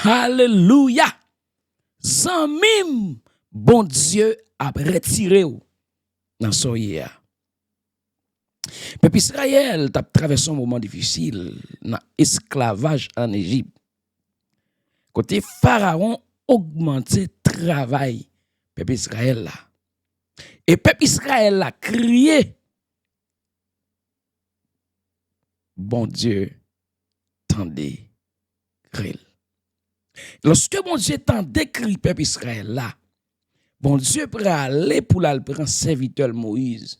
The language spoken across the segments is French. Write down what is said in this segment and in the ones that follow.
Alléluia. Zanmim, bon Dieu a retiré ou dans son hier. Peuple Israël t'a traversé un moment difficile dans esclavage en Égypte. Côté Pharaon augmenté travail peuple Israël là. Et peuple Israël a crié. Bon Dieu, tendez gril. Lorsque bon Dieu tendait cri peuple Israël là, bon Dieu pour aller pour la prendre serviteur Moïse.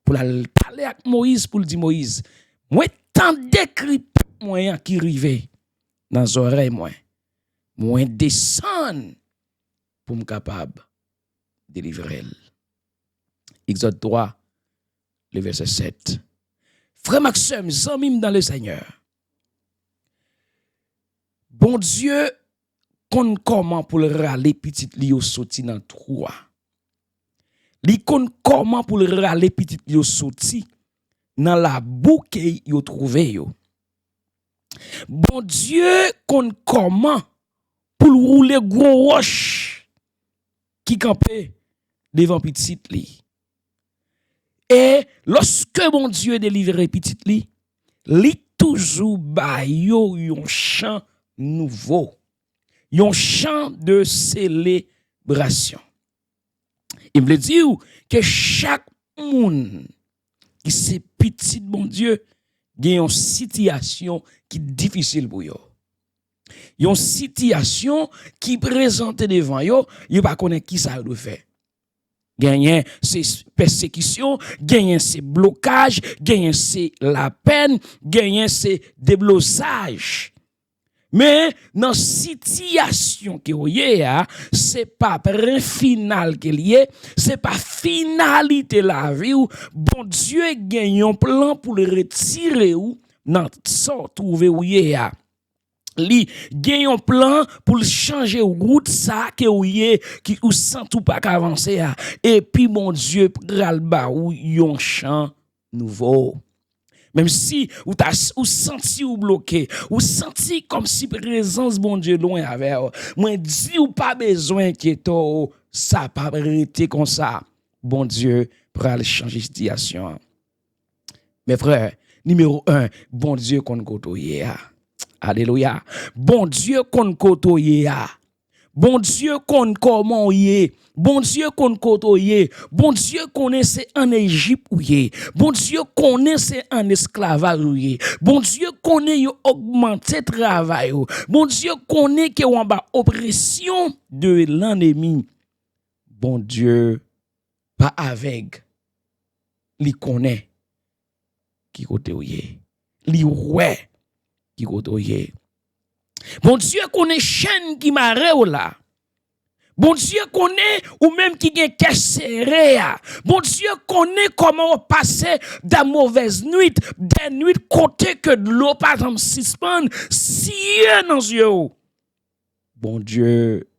Pour aller parler avec Moïse pour dire Moïse, moi tendez cri moi qui rive dans les oreilles moi descendre pour me capable délivrer. Exode 3, le verset 7. Frère Maxime, zanmim dans le Seigneur. Bon Dieu, qu'on comment pour le râler petit li yo sorti dans trou. Li kon comment pour le râler petit li yo sorti dans la boue que yo trouvé yo. Bon Dieu, qu'on comment pour rouler gros roche qui campait devant petit li. Et lorsque mon Dieu délivre petit li toujours ba yo yon chant nouveau. Yon chant de célébration. Il me dit que chaque monde qui c'est petit bon Dieu, il y a une situation qui est difficile pour yo. Yon situation qui présente devant yo, yo pas connaît qui ça doit faire. Gagner c'est persécution, gagner c'est blocage, gagner c'est la peine, gagner c'est déblocage. Mais dans situation que y a, c'est pas pré final que lié, c'est pas finalité la vie ou bon Dieu gagne un plan pour le retirer ou dans ça trouver où y a. Li gagne un plan pour changer route ça que ou y qui ou sans tout pas avancer et puis mon Dieu pral ba ou yon champ nouveau. Même si ou t'as ou senti ou bloqué, ou senti comme si présence bon Dieu loin avec moi dit ou pas besoin inquiéto, ça pas arrêter comme ça. Bon Dieu pral changer situation. Mes frères, numéro 1, bon Dieu qu'on kotoye a. Alléluia. Bon Dieu qu'on kotoye a. Bon Dieu qu'on comment y bon Dieu qu'on kotoye, bon Dieu connaît c'est en Égypte ou y bon Dieu connaît c'est en esclavage ou y bon Dieu connaît yo augmenter travail bon Dieu connaît que on ba oppression de l'ennemi. Bon Dieu pas avec li connaît qui côté ou y li ouais qui côté ou y. Bon Dieu connaît chaîne qui marre ou là. Bon Dieu connaît ou même qui gen caisse serré. Bon Dieu connaît comment on passe de mauvaise nuit, des nuits côté que de l'eau pas en suspend, si dans yeux. Bon Dieu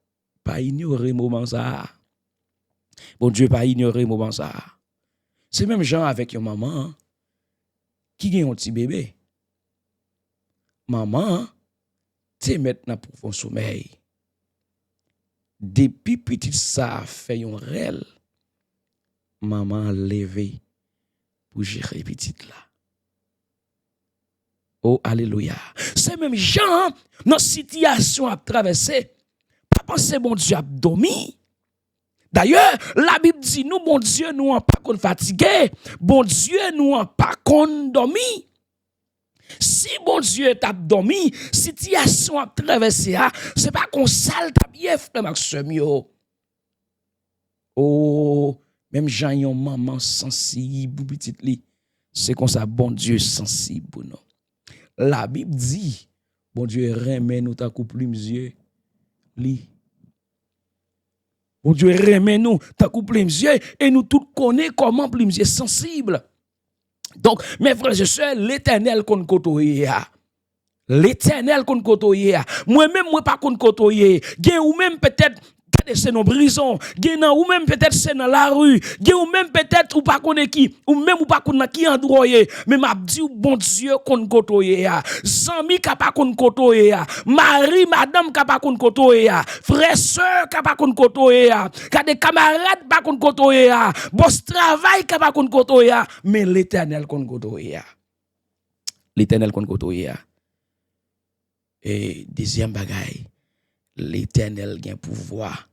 pas ignorer moment ça. Bon Dieu pas ignorer moment ça. C'est même gens avec une maman qui gen un petit bébé. Maman t'es maintenant pour ton sommeil. Depuis petit ça fait un rêve. Maman levé pour gérer petit là. Oh alléluia. C'est même gens dans situation à traverser. Pas penser bon Dieu a dormi. D'ailleurs, la Bible dit nous bon Dieu nous en pas qu'on fatigué, bon Dieu nous en pas qu'on dormi. Si bon Dieu t'a dormi, situation à traverser, c'est pas qu'on sale t'a bien frère Maxime yo. Oh, même Jean yon maman sensible petite li, c'est comme ça bon Dieu sensible non. La Bible dit bon Dieu remet nous ta coupe plumier li. Bon Dieu remet nous ta coupe plumier et nous tous connaît comment plumier sensible. Donc, mes frères et sœurs, l'Éternel qu'on kotoye a. L'Éternel qu'on kotoye a. Moi-même, moi pas qu'on kotoye. Gen ou même peut-être peut-être c'est dans prison, ou même peut-être c'est dans la rue, ou même peut-être ou pas connaît qui, ou même ou pas connaît qui endroit, mais m'a dit bon Dieu qu'on kotoye ya, zami ka pas qu'on kotoye ya, mari madame ka pas qu'on kotoye ya, frère sœur ka pas qu'on kotoye ya, ka des camarades pas qu'on kotoye ya, boss travail ka pas qu'on kotoye ya, mais l'Éternel qu'on kotoye ya. L'Éternel qu'on kotoye ya. Et deuxième bagaille, l'Éternel a un pouvoir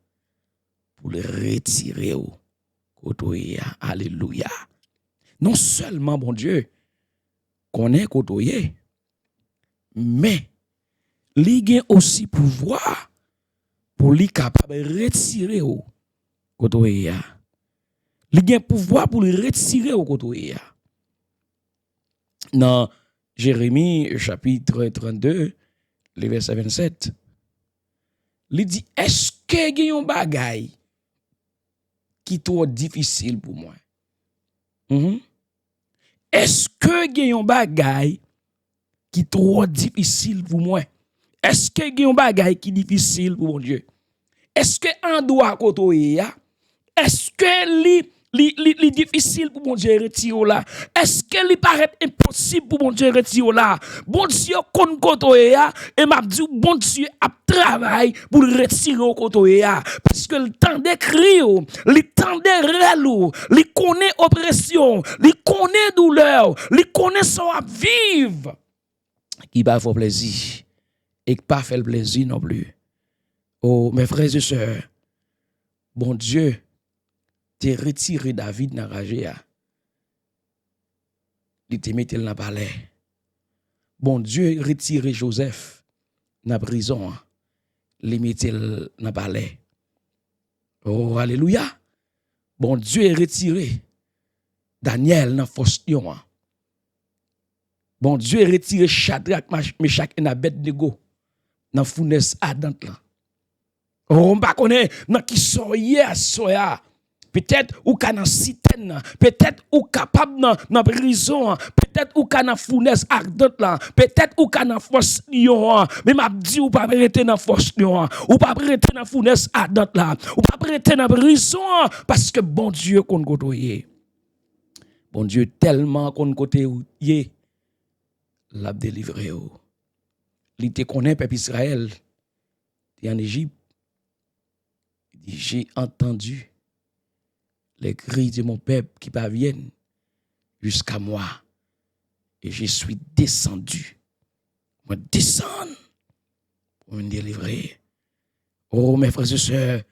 pour le retirer au kotoye. Alléluia. Non seulement, bon Dieu, qu'on est kotoye, mais il a aussi pouvoir pour lui capable de retirer au kotoye. Il a un pouvoir pour le retirer au kotoye. Dans Jérémie chapitre 32, le verset 27, il dit, est-ce que il y a un bagay qui est trop difficile pour moi? Est-ce que il y a un bagay qui est trop difficile pour moi? Est-ce que il y a un bagay qui est difficile pour mon Dieu? Est-ce que un doit côtoyer? Est-ce que li difficile pour mon Dieu retirer là? Est-ce que li paraît impossible pour mon Dieu retirer là? Bon Dieu kon côtoyer et m'a dit bon Dieu a travail pour retirer au côtoyer parce que le temps d'écrire, le temps de relou, li connaît oppression, li connaît douleur, li connaît son à vivre. Qui va faire plaisir et pas faire plaisir non plus. Oh mes frères et sœurs, bon Dieu te retiré David dans la rage. Il te mettait dans le palais. Bon Dieu retiré Joseph dans la prison. Il mettait dans le palais. Oh, alléluia. Bon Dieu est retiré Daniel dans la fosse lion. Bon Dieu est retiré Shadrach, Meshach et Abednego dans la fournaise ardente. Oh, on ne connaît pas qui soya soya. Peut-être ou kana citerne, peut-être ou capable dans prison, peut-être ou kana fournaise ardente là, peut-être ou kana force lion, mais m'a dit ou pas rester dans force lion, ou pas rester dans fournaise ardente là, ou pas rester dans prison parce que bon Dieu qu'on côtoyer. Bon Dieu tellement qu'on côtoyer l'a délivré. Il te connaît peuple Israël, et en Égypte. Il dit j'ai entendu les cris de mon peuple qui parviennent jusqu'à moi. Et je suis descendu. Moi, descendre pour me délivrer. Oh, mes frères et sœurs,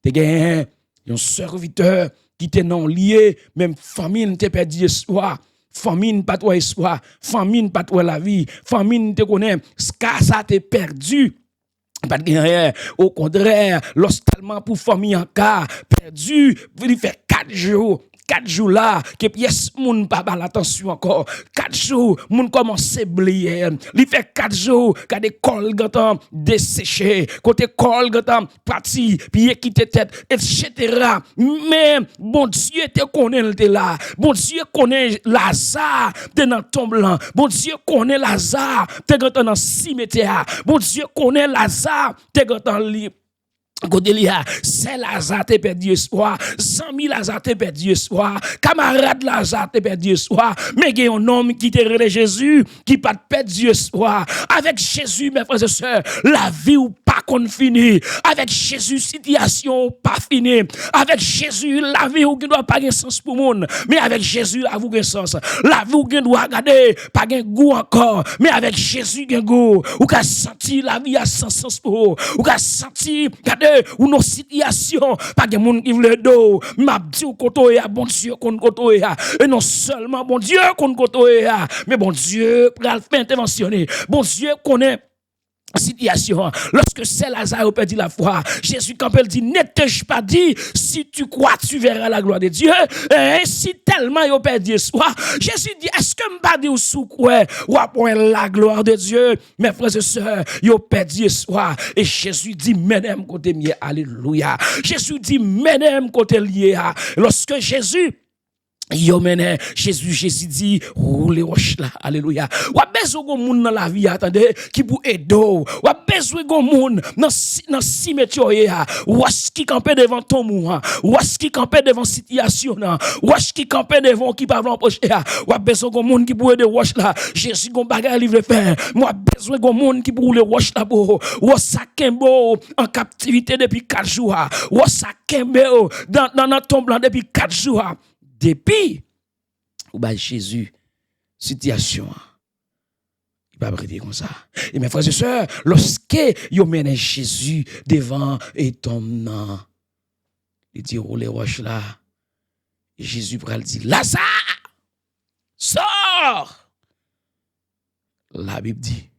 t'es gagné un serviteur qui t'est non lié, même famine t'es perdu espoir. Famine pas toi espoir. Famine pas toi la vie. Famine te connaît. Ça t'es perdu. Pas de rien. Au contraire, lorsqu'ellement pour famille en cas perdu, il fait 4 jours. 4 jours là, que pièce moun pas ba l'attention encore. 4 jours, moun commence à blier. Il fait 4 jours, quand des cols gantan desséché, côté col gantan parti, puis quitte tête, etc. Mais bon Dieu te connaît le là. Bon Dieu connaît Lazare, te dans tombe là. Bon Dieu connaît Lazare, te gantan dans cimetière. Bon Dieu connaît Lazare, te gantan li. C'est Lazare te perdu espoir, 100 000 Lazare te perdu espoir, camarade Lazare te perdu espoir, mais il y a un homme qui te relève Jésus, qui pas perdu espoir. Avec Jésus, mes frères et sœurs, la vie ou pas qu'on finit. Avec Jésus, situation pas finie. Avec Jésus, la vie ou qui doit pas de sens pour monde, mais avec Jésus, la vie a sens. La vie ou qui doit regarder, pas de goût encore, mais avec Jésus, il goût. Ou qu'a senti la vie a sens pour vous. Ou qu'a senti, ou nos situations, pas de monde qui veut dos, m'a dit kotoya, bon Dieu qu'on kotoya, et non seulement bon Dieu qu'on kotoya, mais bon Dieu pral faire interventionner, bon Dieu connaît situation. Lorsque c'est Lazare perdu la foi, Jésus quand il dit ne t'ai-je pas dit si tu crois tu verras la gloire de Dieu. Et si tellement il perdu espoir, Jésus dit est-ce que m'pas dit ou sous quoi ou après la gloire de Dieu. Mes frères et sœurs, il perdu espoir et Jésus dit menem côté mieux, alléluia. Jésus dit menem côté lié. Lorsque Jésus Yo mène Jésus dit roule roche là alléluia ou a besoin gon monde dans la vie attendez qui pour aider ou a besoin gon monde dans cimetière ya ou qui camper devant ton mou ou qui camper devant situation ou qui camper devant qui pas en poche ou a besoin gon monde qui pour aider roche là Jésus gon bagarre livre faire moi besoin gon monde qui pour rouler roche là pour ou ça kembo en captivité depuis 4 jours ou ça kembo dans tombe là depuis 4 jours. Depuis, ou bah Jésus, situation, il va prêter comme ça. Et mes frères et sœurs, lorsque vous menez Jésus devant et tombe, il dit, roule les roches là. Et Jésus pral dit, Lazare, sors. La Bible dit,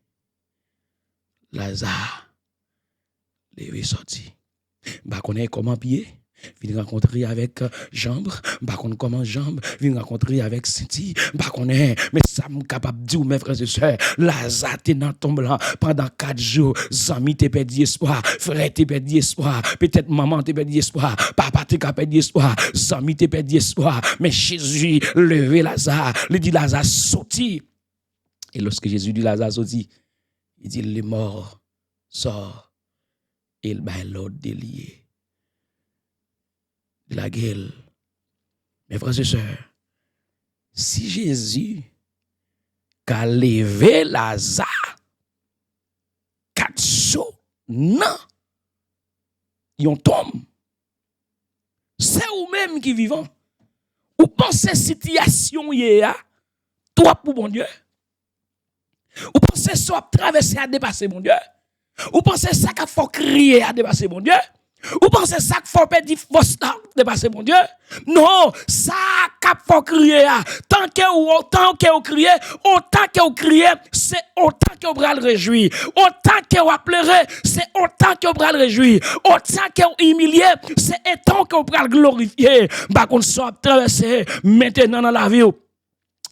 Lazare, il est sorti. Bah, connaît comment pied? Vin rencontrer avec Jambe, pas qu'on comment Jambe, vin rencontrer avec Cynthia, pas qu'on est, mais ça me capable de dire mes frères et sœurs, Lazare t'es dans ton blanc pendant 4 jours, zami t'es perdu espoir, frère t'es perdu espoir, peut-être maman t'es perdu espoir, papa t'es perdu espoir, zami t'es perdu espoir, mais Jésus levé Lazare, il dit Lazare sorti. Et lorsque Jésus dit Lazare sorti, il dit les morts sort et il va l'autre délié. De la gueule. Mes frères et sœurs, si Jésus a levé Lazare, 4 jours, non, yon tombe. C'est ou même qui vivant. Ou pensez situation yé toi pour mon Dieu. Ou pensez soit traverser à dépasser mon Dieu. Ou pensez ça qu'il faut crier à dépasser mon Dieu. Ou pensez ça qu'il faut perdre force là dépasser mon Dieu? Non, ça qu'il faut crier. Tant que vous criez, autant que vous criez, c'est autant que vous le réjouir. Autant que vous pleurez, c'est autant que vous le réjouir. Autant que vous humiliez, c'est autant que vous le glorifier. Par contre, soit traversé maintenant dans la vie.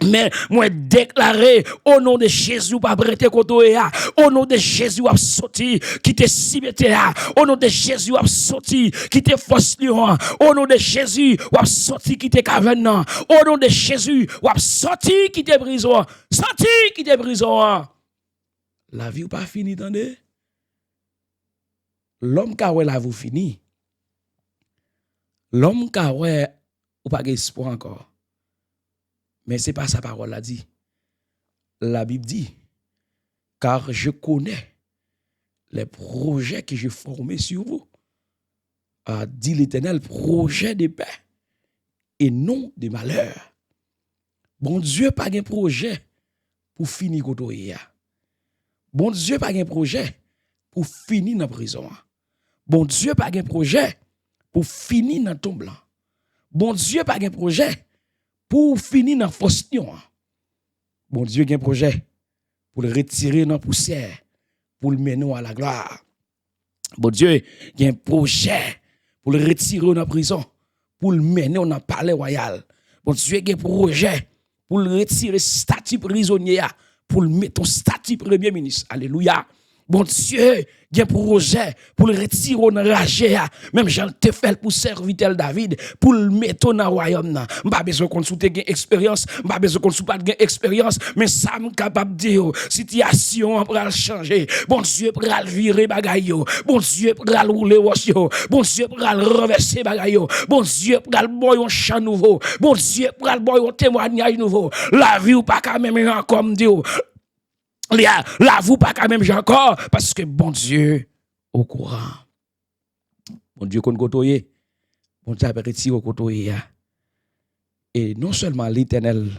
Mais moi déclaré au nom de Jésus pas prêter côté au nom de Jésus a sorti quitter cimetière au nom de Jésus a sorti quitter force lion au nom de Jésus a sorti quitter caverne au nom de Jésus a sorti quitter prison sorti quitter prison. La vie ou pas fini attendez l'homme ka ouais la vous fini l'homme ka ouais ou pas espoir encore. Mais ce n'est pas sa parole la dit. La Bible dit, car je connais les projets que j'ai formés sur vous. A dit l'Éternel, projet de paix et non de malheur. Bon Dieu pas un projet pour finir kotoya. Bon Dieu pas un projet pour finir dans prison. Bon Dieu pas un projet pour finir dans tombe blanc. Bon Dieu pas un projet pour finir dans force. Bon Dieu a un projet pour le retirer dans la poussière, pour le mener à la gloire. Bon Dieu a un projet pour le retirer dans la prison, pour le mener dans le palais royal. Bon Dieu a un projet pour le retirer statut prisonnier, pour le mettre en statut premier ministre. Alléluia. Bon Dieu, il y a un projet pour le retirer dans le ragé. Même Jean te fait pour serviteur David, pour le mettre dans le royaume. Je n'ai pas besoin qu'on soit une expérience, je n'ai pas besoin qu'on soit pas une expérience, mais ça me capable de dire, situation va changer. Bon Dieu, pour le virer bagayo. Bon Dieu, pour le rouler wasio. Bon Dieu, pour le reverser bagayo. Bon Dieu, pour le boy un chant nouveau. Bon Dieu, pour le boy un témoignage nouveau. La vie ou pas quand même comme Dieu. Là, vous pas quand même encore, parce que bon Dieu au courant. Bon Dieu qu'on côtoyer, bon Dieu apprécie au côtoyer. Et non seulement l'Éternel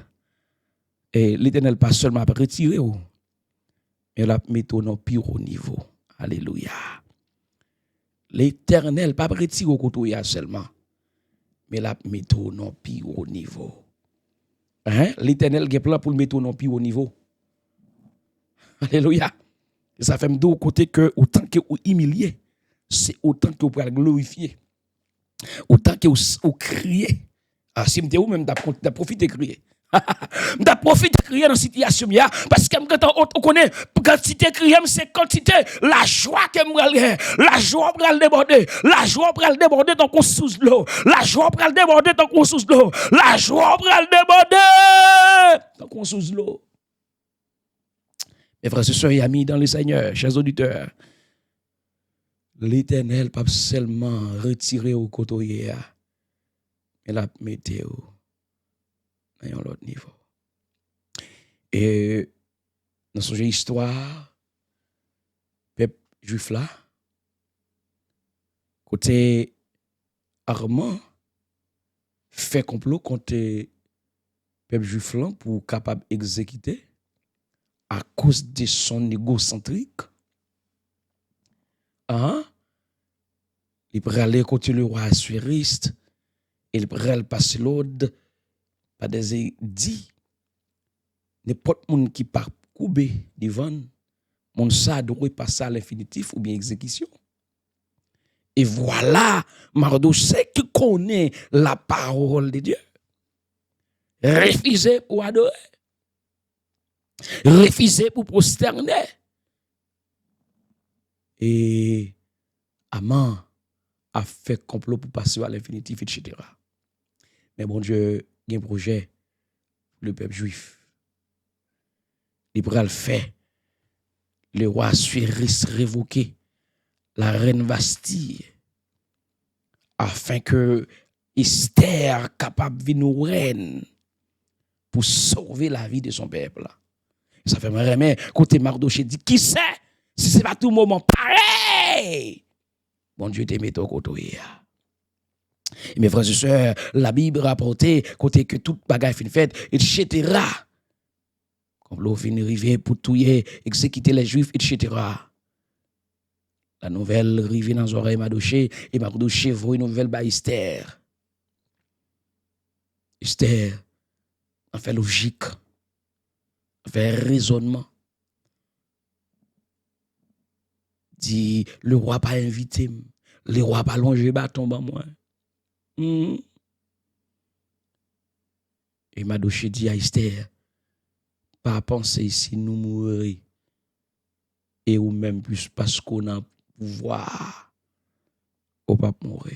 pas seulement retirer, mais la mettre au plus haut niveau. Alléluia. L'Éternel pas retirer au côtoyer seulement, mais la mettre au plus haut niveau. Hein? L'Éternel a plan pour le mettre au plus haut niveau. Alléluia. Et ça fait me dire au côté que autant que vous humiliez, c'est autant que vous pouvez glorifier. Autant que vous criez. Ah, si vous même d'as profité de crier. M'ta profite crier dans situation ya parce que on connaît quantité crier c'est quantité la joie que m'gal la joie pral déborder la joie pral déborder tant qu'on sous l'eau la joie pral déborder tant qu'on sous l'eau la joie pral déborder tant qu'on sous l'eau. Mes frères et sœurs et amis dans le Seigneur, chers auditeurs, l'Éternel pas seulement retiré au côté mais la météo à un autre niveau. Et dans son histoire, peuple juif là, côté Armand, fait complot contre peuple juif là pour capable exécuter à cause de son égocentrique. Il pourrait aller côté le roi assuriste, il pourrait passer l'autre par des dit n'importe monde qui part couper devant mon ça doit passer à l'infinitif ou bien exécution. Et voilà, Mardochée qui connaît la parole de Dieu. Refuser pour adorer. Refuser pour prosterner. Et Aman a fait complot pour passer à l'infinitif, etc. Mais bon Dieu, il y a un projet, le peuple juif. Il pourra le faire. Le roi Assuérus révoqué, la reine Vastille, afin que Esther capable de venir reine pour sauver la vie de son peuple. Ça fait vraiment côté Mardochée dit qui c'est si c'est pas tout moment pareil. Bon Dieu te met au côté. Et mes frères et sœurs, la Bible rapportait côté que toute bagaille fin faite, etc. Comme l'eau fin arrivé pour tuer, exécuter les Juifs, etc. La nouvelle arrivée dans les oreilles Mardochée et Mardochée voit une nouvelle par Esther. Esther en fait logique, en fait raisonnement. Dit le roi pas invité, le roi pas longer bâton ba moi. Et Mardochée dit à Esther, pas penser si nous mourrions et ou même plus parce qu'on a pouvoir au pas mourir.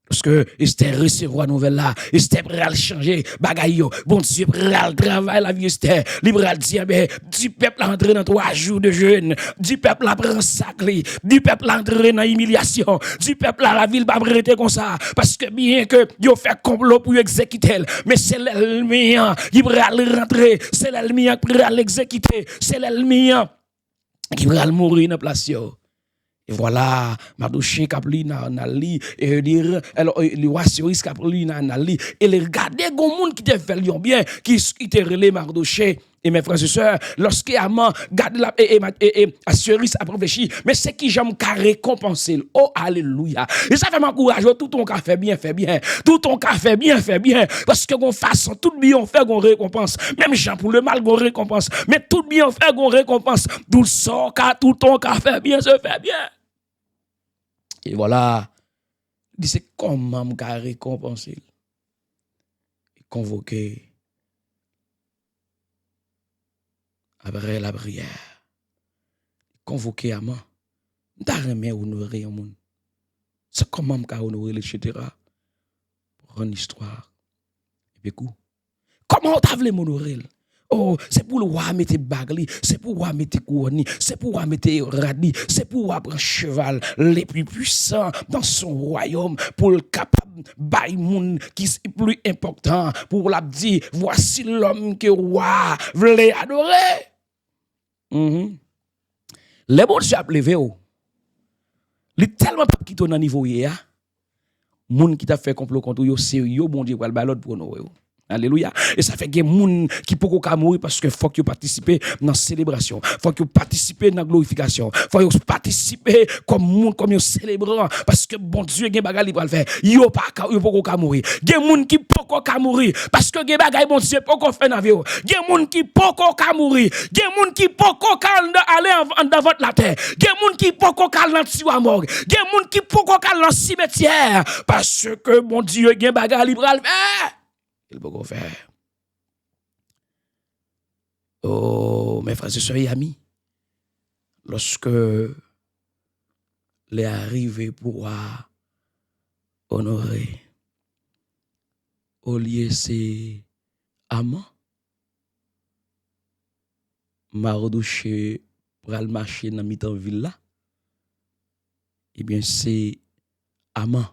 Parce que Esther recevoir nouvelle là, Esther pral changer bagay yo. Bon Dieu pral travail la vie Esther. Li pral dire ben du peuple entrer dans 3 jours de jeûne, du peuple la prend sacré, du peuple entrer dans humiliation, du peuple la ville pas arrêter comme ça parce que bien que yo fait complot pour exécuter, mais c'est l'ennemi qui pral rentrer, c'est l'ennemi qui pral l'exécuter, c'est l'ennemi qui pral mourir dans place yo. Et voilà, Mardochée kapli na li et dire alors le roi Assuérus kapli na li et les regarder gon monde qui te fait lion bien qui te relé Mardochée. Et mes frères et sœurs, lorsque Aman garde la et Assuérus a réfléchi, mais c'est qui j'aime qu'à récompenser. Oh alléluia. Et ça fait m'encourager tout ton cas fait bien, tout ton cas fait bien, parce que gon façon tout bien fait gon récompense. Même Jean pour le mal gon récompense, mais tout bien fait gon récompense. Tout sort car tout ton cas fait bien se fait bien. Et voilà, il dit c'est comment me récompenser. Convoquer après la prière. Convoquer à moi. M'ta remet honorer un monde. C'est comment me honorer etc. Pour une histoire. Et puis comment t'as voulu m'honorer? Oh, c'est pour le roi mettre bagli, c'est pour le roi mettre couronne, c'est pour le roi mettre radis, c'est pour le roi prendre cheval les plus puissants dans son royaume pour le capable bail moun qui est plus important pour la dire voici l'homme que le roi voulait adorer. Les bons Dieu a levé ou. Li tellement pas qui ton niveau hier. Moun qui t'a fait complot contre yo c'est yo bon Dieu pour le balot pour honorer. Alléluia. Et ça fait que des gens qui peuvent pas mourir parce que faut qu'ils participent dans la célébration. Faut qu'ils participent dans la glorification. Faut qu'ils participent comme monde, comme célébrant. Parce que bon Dieu, il y a des bagages qui peuvent le faire. Ils ne peuvent pas mourir. Il y a des gens qui peuvent pas mourir. Parce que il y a des bagages, bon Dieu, peuvent faire dans la vie. Il y a des gens qui peuvent pas mourir. Il y a des gens qui peuvent pas aller dans votre la terre. Il y a des gens qui peuvent pas aller dans le tiroir morgue. Il y a des gens qui peuvent pas aller dans le cimetière. Parce que bon Dieu, il y a des bagages qui peuvent le faire. Il peut faire. Oh, mes frères et sœurs et amis, lorsque les arrivés pourra honorer, au lieu c'est amant, Marodouché pour le marcher dans mi-temps ville là, eh bien c'est amant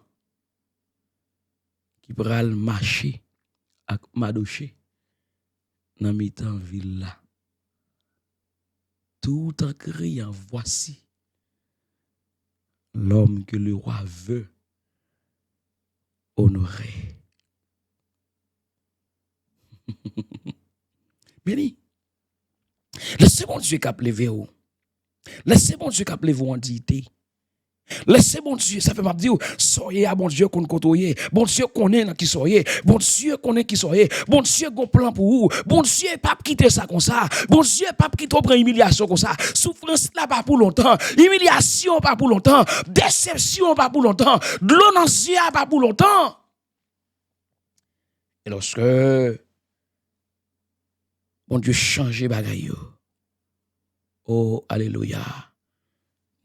qui pourra le marcher avec Madouché dans mi-temps ville là. Tout en criant, voici l'homme que le roi veut honorer. Béni. Laissez bon Dieu cap lever vous. Laissez bon Dieu cap lever vous en dignité. Laissez bon Dieu, ça fait m'a dire, soyez à bon Dieu qu'on côtoyer. Bon Dieu connaît dans qui soyez. Bon Dieu connaît qui soyez. Bon Dieu gon plan pour vous. Bon Dieu pas quitter ça comme ça. Bon Dieu pas quitter prendre humiliation comme ça. Souffrance là pas pour longtemps. Humiliation pas pour longtemps. Déception pas pour longtemps. De l'eau dans les yeux pas pour longtemps. Et lorsque bon Dieu change bagaille yo. Oh alléluia.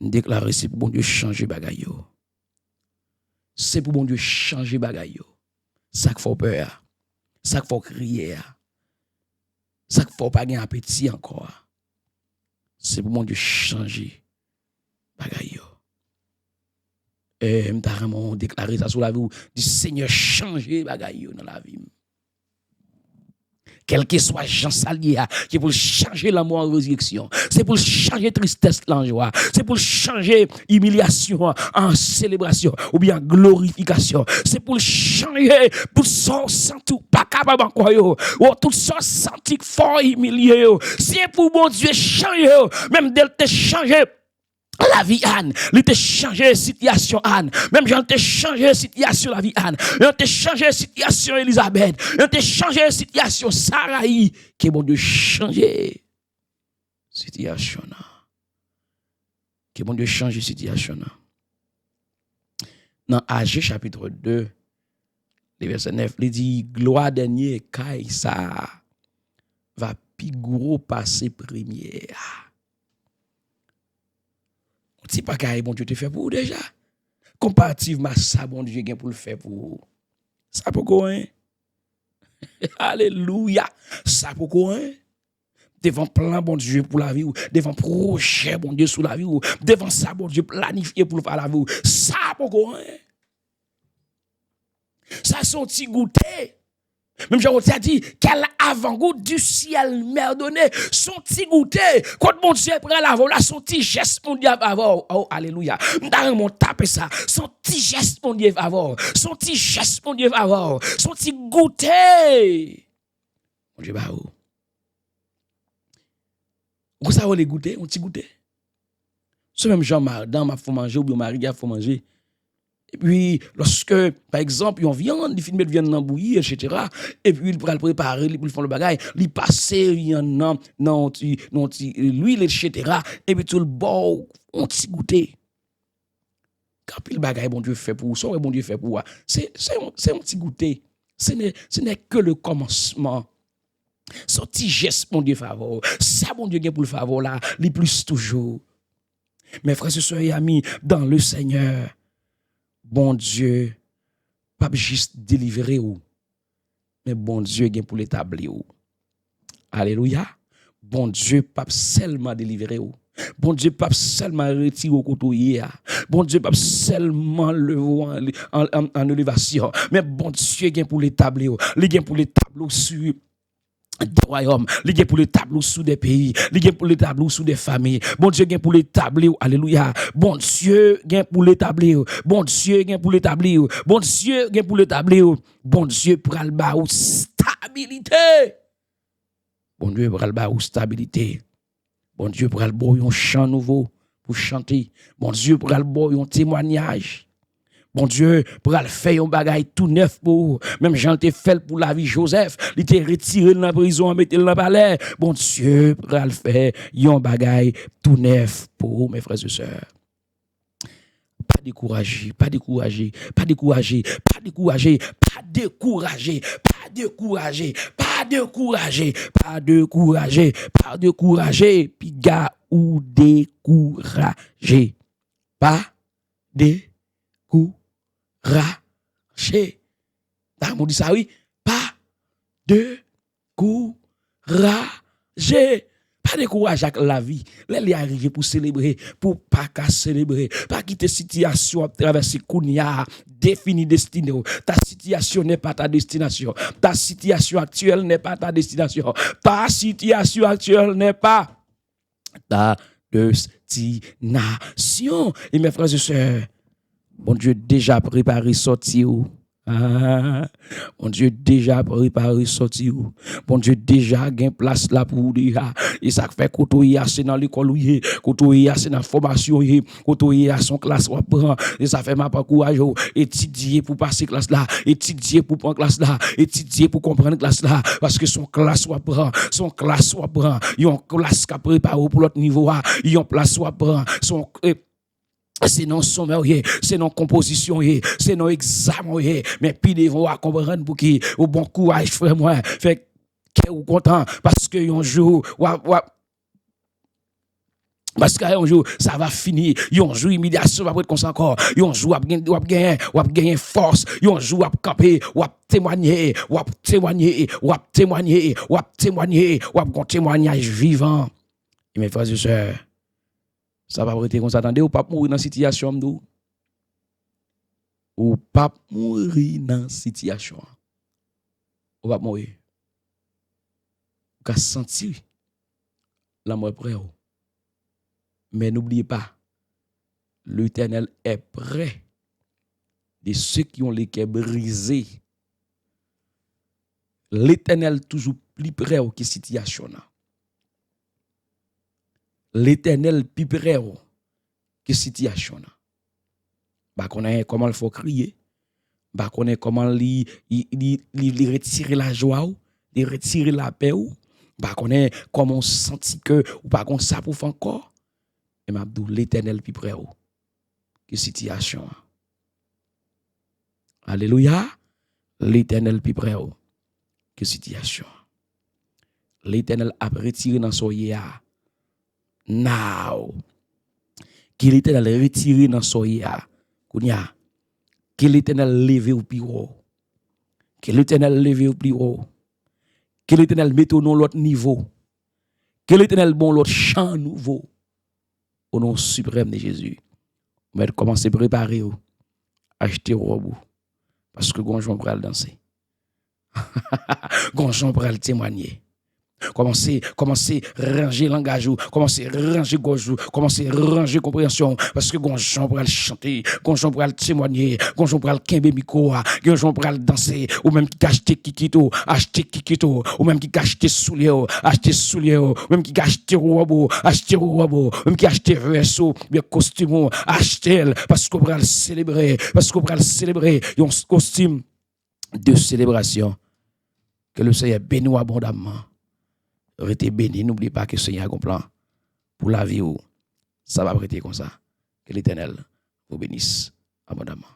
Déclarer c'est pour bon Dieu changer bagaille yo. C'est pour bon Dieu changer bagaille yo. Ça qu'il faut peur. Ça qu'il faut crier. Ça qu'il faut pas gagner appétit encore. C'est pour bon Dieu changer bagaille yo. Et m'ta déclarer ça sur la vie du Seigneur changer bagaille yo dans la vie. Quel que soit Jean Salier, qui pour changer l'amour en résurrection. C'est pour changer tristesse en joie. C'est pour changer humiliation en célébration ou bien glorification. C'est pour changer pour son tout pas capable encore yo. Ou tout son senti fort humilié. C'est pour bon Dieu changer même d'elle te changer la vie Anne, il t'a changé la situation Anne. Même Jean t'a changé la situation la vie Anne. Il t'a changé la situation Elisabeth. Il t'a changé la situation Saraï. Qui est bon Dieu changer situation. Qui est bon Dieu changer situation. Dans Agé chapitre 2, le verset 9, il dit gloire dernier Kaï ça va plus gros passer premier. Si pas carré bon Dieu te fait pour vous déjà. Comparativement ça bon Dieu gain pour le faire pour vous. Ça pourquoi hein? Alléluia. Ça pourquoi hein? Devant plan bon Dieu pour la vie ou devant projet bon Dieu sur la vie ou devant ça bon Dieu planifié pour faire la vie ou ça pourquoi hein? Ça son petit goûter. Même Jean a dit quel avant-goût du ciel m'a donné son petit goûter quand mon Dieu prend la voix son petit geste mon Dieu avoir oh alléluia m'ta mon taper ça son petit geste mon Dieu avoir son petit geste mon Dieu avoir son petit goûter mon Dieu bah vous ça les goûter un petit goûter ce même Jean madame m'a faut manger ou bien Marie a faut manger. Et puis, lorsque, par exemple, ils viande, ils filment viande dans bouillie, etc. Et puis, ils pourraient le préparer, ils font le bagage, ils passent, non, l'huile, etc. Et puis, tout le bord, on t'y goûter. Quand le bagage, bon Dieu fait pour vous, ça, bon Dieu fait pour vous. C'est un petit goûter. Ce n'est que le commencement. Son petit geste, mon Dieu, favor. Ça, bon Dieu, pour le favor, là, les plus toujours. Mes frères et sœurs et amis, dans le Seigneur, bon Dieu, pas juste délivrer ou, mais bon Dieu vient pour l'établir ou. Alléluia. Bon Dieu, pas seulement délivrer ou. Bon Dieu, pas seulement retirer au côté. Bon Dieu, pas seulement le voir en élévation, mais bon Dieu vient pour l'établir. Il vient pour l'établir sur des royaumes, il est pour l'établir sous des pays, il est pour l'établir sous des familles. Bon Dieu est pour l'établir, alléluia. Bon Dieu est pour l'établir, bon Dieu est pour l'établir, bon Dieu est pour l'établir, bon Dieu pour le bas ou stabilité. Bon Dieu pour le bas ou stabilité. Bon Dieu pour le bas un chant nouveau pour chanter. Bon Dieu pour le bas un témoignage. Bon Dieu, pour aller faire un bagage tout neuf pour même Jean te fait pour la vie Joseph, il était retiré de la prison, mettre dans le palais. Bon Dieu, pour aller faire un bagage tout neuf pour mes frères et sœurs. Pas décourager, pas décourager, pas décourager, pas décourager, pas décourager, pas décourager, pas décourager, pas décourager, pas décourager, puis gars ou décourager. Pas décourager. Raché. T'as dit ça, oui? Pas de courage. Pas de courage avec la vie. Les arriver pour célébrer, pour pas qu'à célébrer, pas quitter situation à traverser Kounia, définir destinée. Ta situation n'est pas ta destination. Ta situation actuelle n'est pas ta destination. Ta situation actuelle n'est pas ta destination. Et mes frères et sœurs, bon Dieu déjà préparé sortir. Ah, bon Dieu déjà préparé sortir. Bon Dieu déjà gain place là pour déjà. Et ça fait côté c'est dans l'école oui, côté c'est dans formation oui, côté à son classe ou prend et ça fait ma courage étudier pour passer classe là, étudier pour prendre classe là, étudier pour comprendre classe là parce que son classe ou prend, son classe ou prend, yon classe qui préparé pour l'autre niveau a, yon place ou prend, son c'est non sommaire, c'est non composition, c'est non examen, mais puis ils vont comprendre pour qui au bon courage frère moi fait que ou content parce que un jour parce qu'un jour ça va finir, un jour immédiatement va être comme ça encore, un jour va gagner force, un jour va camper, va témoigner, va témoigner, va témoigner, va témoigner, va un témoignage vivant. Et mes frères et sœurs, ça va arrêter comme ça. Attendez, ou pas mourir dans la situation d'où? Ou pas mourir dans la situation. Ou pas mourir. Ou pas sentir la mort près. Mais n'oubliez pas, l'Éternel est près de ceux qui ont les cœurs brisés. L'Éternel toujours plus près que la situation. L'Éternel plus près que situation. Bah connaît comment il faut crier. Bah connaît comment li retirer la joie ou, li retirer la paix ou. Bah connaît comment sentir que ou pas comme ça pour faire encore. Et m'a dit l'Éternel plus près que situation. Alléluia. L'Éternel plus près que situation. L'Éternel a retiré dans son yéa. Now, qu'il l'Éternel retiré dans son yéa, kounya, que l'Éternel levé au plus haut, que l'Éternel levé au plus haut, que l'Éternel mette au l'autre niveau, que l'Éternel bon l'autre chant nouveau, au nom suprême de Jésus. Mais commencez à préparer, acheter robe, parce que gonjon pral danser, gonjon pral témoigner. Commencez ranger langage, commencez ranger gorge, commencez ranger compréhension parce que gonjon pour chanter, gonjon pour témoigner, gonjon pour kembe micro, gonjon pour danser ou même qui acheter kikito, ou même qui acheter soulier, ou même qui acheter robe, même qui acheter verso, bien costume, acheter parce qu'on va célébrer, un costume de célébration. Que le Seigneur bénisse abondamment. Restez béni, n'oubliez pas que le Seigneur a un plan pour la vie. Ça va prêter comme ça. Que l'Éternel vous bénisse abondamment.